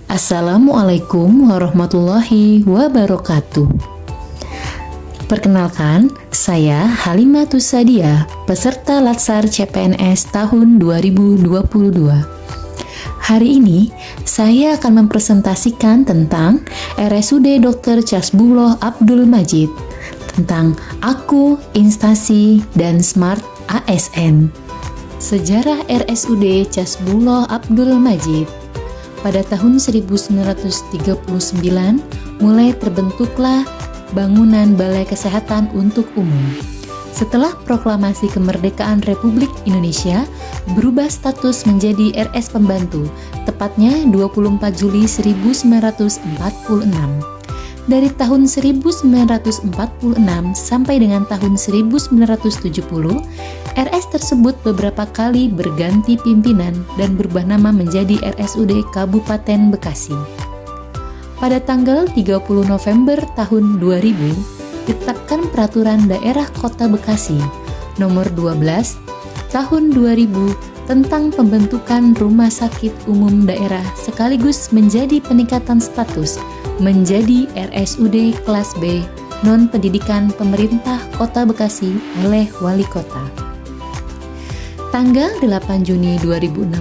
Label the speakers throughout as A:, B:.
A: Assalamualaikum warahmatullahi wabarakatuh. Perkenalkan, saya Halimatus Sadiah, peserta Latsar CPNS tahun 2022. Hari ini, saya akan mempresentasikan tentang RSUD Dr. Casbullah Abdul Majid, tentang Aku, Instansi, dan Smart ASN. Sejarah RSUD Casbullah Abdul Majid. Pada tahun 1939, mulai terbentuklah bangunan Balai Kesehatan untuk Umum. Setelah proklamasi kemerdekaan Republik Indonesia, berubah status menjadi RS Pembantu, tepatnya 24 Juli 1946. Dari tahun 1946 sampai dengan tahun 1970, RS tersebut beberapa kali berganti pimpinan dan berubah nama menjadi RSUD Kabupaten Bekasi. Pada tanggal 30 November tahun 2000, ditetapkan Peraturan Daerah Kota Bekasi Nomor 12 Tahun 2000 tentang pembentukan Rumah Sakit Umum Daerah sekaligus menjadi peningkatan status menjadi RSUD kelas B non-pendidikan pemerintah Kota Bekasi oleh Wali Kota. Tanggal 8 Juni 2016,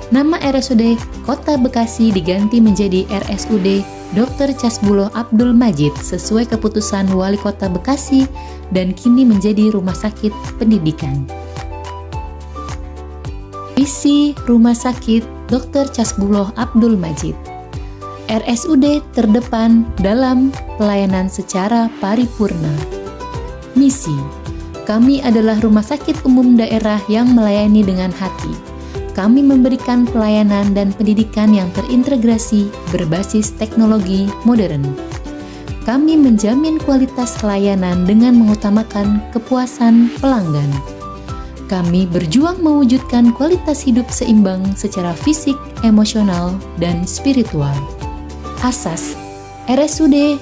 A: nama RSUD Kota Bekasi diganti menjadi RSUD Dr. Casbullah Abdul Majid sesuai keputusan Wali Kota Bekasi dan kini menjadi Rumah Sakit Pendidikan. Visi Rumah Sakit Dr. Casbullah Abdul Majid. RSUD terdepan dalam pelayanan secara paripurna. Misi: kami adalah rumah sakit umum daerah yang melayani dengan hati. Kami memberikan pelayanan dan pendidikan yang terintegrasi berbasis teknologi modern. Kami menjamin kualitas layanan dengan mengutamakan kepuasan pelanggan. Kami berjuang mewujudkan kualitas hidup seimbang secara fisik, emosional, dan spiritual. Asas RSUD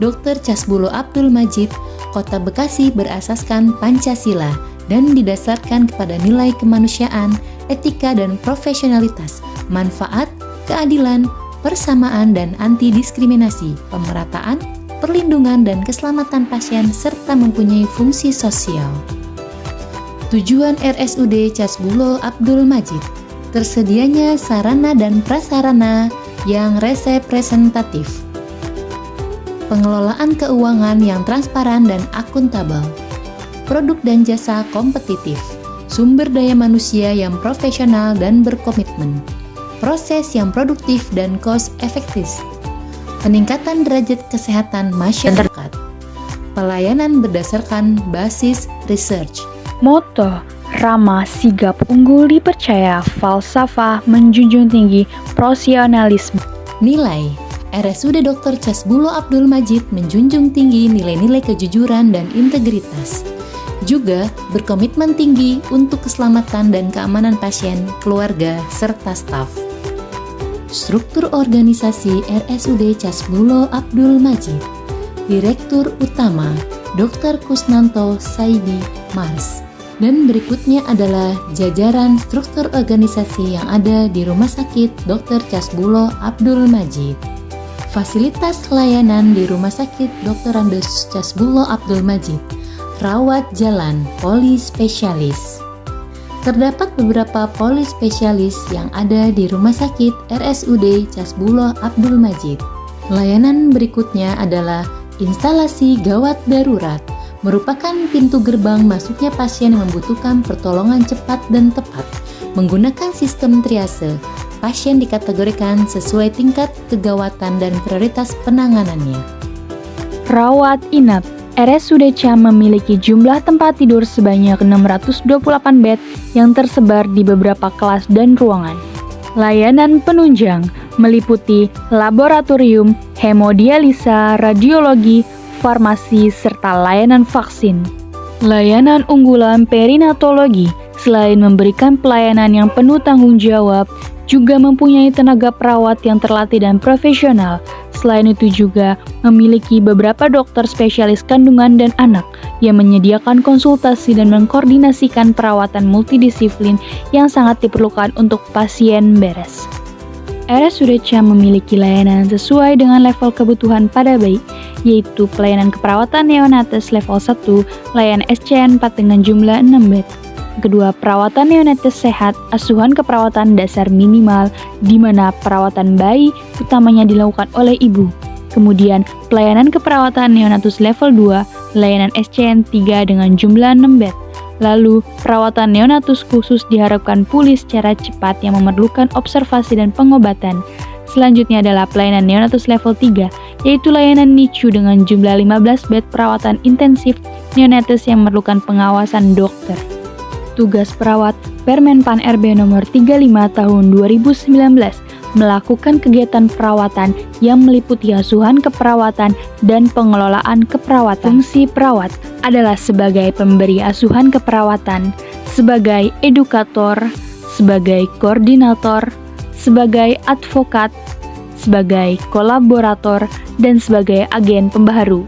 A: Dr. Casbullah Abdul Majid Kota Bekasi berasaskan Pancasila dan didasarkan kepada nilai kemanusiaan, etika dan profesionalitas, manfaat, keadilan, persamaan dan anti-diskriminasi, pemerataan, perlindungan dan keselamatan pasien serta mempunyai fungsi sosial. Tujuan RSUD Casbullah Abdul Majid: tersedianya sarana dan prasarana yang representatif, pengelolaan keuangan yang transparan dan akuntabel, produk dan jasa kompetitif, sumber daya manusia yang profesional dan berkomitmen, proses yang produktif dan cost efektif, peningkatan derajat kesehatan masyarakat, pelayanan berdasarkan basis research.
B: Moto: ramah, sigap, unggul, dipercaya, falsafah, menjunjung tinggi profesionalisme.
A: Nilai: RSUD Dr. Casbullah Abdul Majid menjunjung tinggi nilai-nilai kejujuran dan integritas. Juga berkomitmen tinggi untuk keselamatan dan keamanan pasien, keluarga, serta staf. Struktur organisasi RSUD Casbullah Abdul Majid. Direktur Utama Dr. Kusnanto Saidi Mars. Dan berikutnya adalah jajaran struktur organisasi yang ada di Rumah Sakit Dr. Casbullah Abdul Majid. Fasilitas layanan di Rumah Sakit Dr. Andes Casbullah Abdul Majid. Rawat jalan polispesialis. Terdapat beberapa polispesialis yang ada di Rumah Sakit RSUD Casbullah Abdul Majid. Layanan berikutnya adalah instalasi gawat darurat, merupakan pintu gerbang masuknya pasien yang membutuhkan pertolongan cepat dan tepat. Menggunakan sistem triase, pasien dikategorikan sesuai tingkat kegawatan dan prioritas penanganannya.
B: Rawat inap. RSUD CAM memiliki jumlah tempat tidur sebanyak 628 bed yang tersebar di beberapa kelas dan ruangan. Layanan penunjang meliputi laboratorium, hemodialisa, radiologi, farmasi, serta layanan vaksin. Layanan unggulan perinatologi, selain memberikan pelayanan yang penuh tanggung jawab, juga mempunyai tenaga perawat yang terlatih dan profesional. Selain itu juga memiliki beberapa dokter spesialis kandungan dan anak yang menyediakan konsultasi dan mengkoordinasikan perawatan multidisiplin yang sangat diperlukan untuk pasien beres. RSUD CAM memiliki layanan sesuai dengan level kebutuhan pada bayi, yaitu pelayanan keperawatan neonates level 1, layanan SCN 4 dengan jumlah 6 bed. Kedua, perawatan neonates sehat, asuhan keperawatan dasar minimal, di mana perawatan bayi utamanya dilakukan oleh ibu. Kemudian, pelayanan keperawatan neonatus level 2, layanan SCN 3 dengan jumlah 6 bed. Lalu, perawatan neonatus khusus diharapkan pulih secara cepat yang memerlukan observasi dan pengobatan. Selanjutnya adalah pelayanan neonatus level 3, yaitu layanan NICU dengan jumlah 15 bed perawatan intensif neonatus yang memerlukan pengawasan dokter. Tugas perawat Permenpan RB nomor 35 tahun 2019 melakukan kegiatan perawatan yang meliputi asuhan keperawatan dan pengelolaan keperawatan. Fungsi perawat adalah sebagai pemberi asuhan keperawatan, sebagai edukator, sebagai koordinator, sebagai advokat, sebagai kolaborator, dan sebagai agen pembaharu.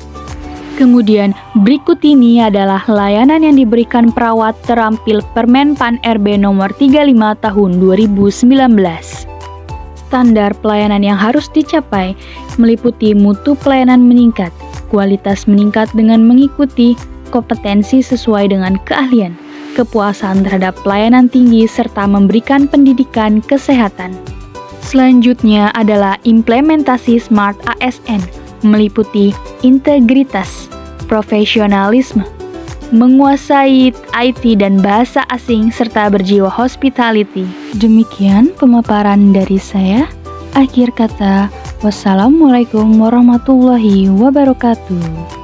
B: Kemudian, berikut ini adalah layanan yang diberikan perawat terampil Permenpan RB nomor 35 tahun 2019. Standar pelayanan yang harus dicapai meliputi mutu pelayanan meningkat, kualitas meningkat dengan mengikuti kompetensi sesuai dengan keahlian, kepuasan terhadap pelayanan tinggi, serta memberikan pendidikan kesehatan. Selanjutnya adalah implementasi Smart ASN, meliputi integritas, profesionalisme, menguasai IT dan bahasa asing, serta berjiwa hospitality. Demikian pemaparan dari saya. Akhir kata, wassalamualaikum warahmatullahi wabarakatuh.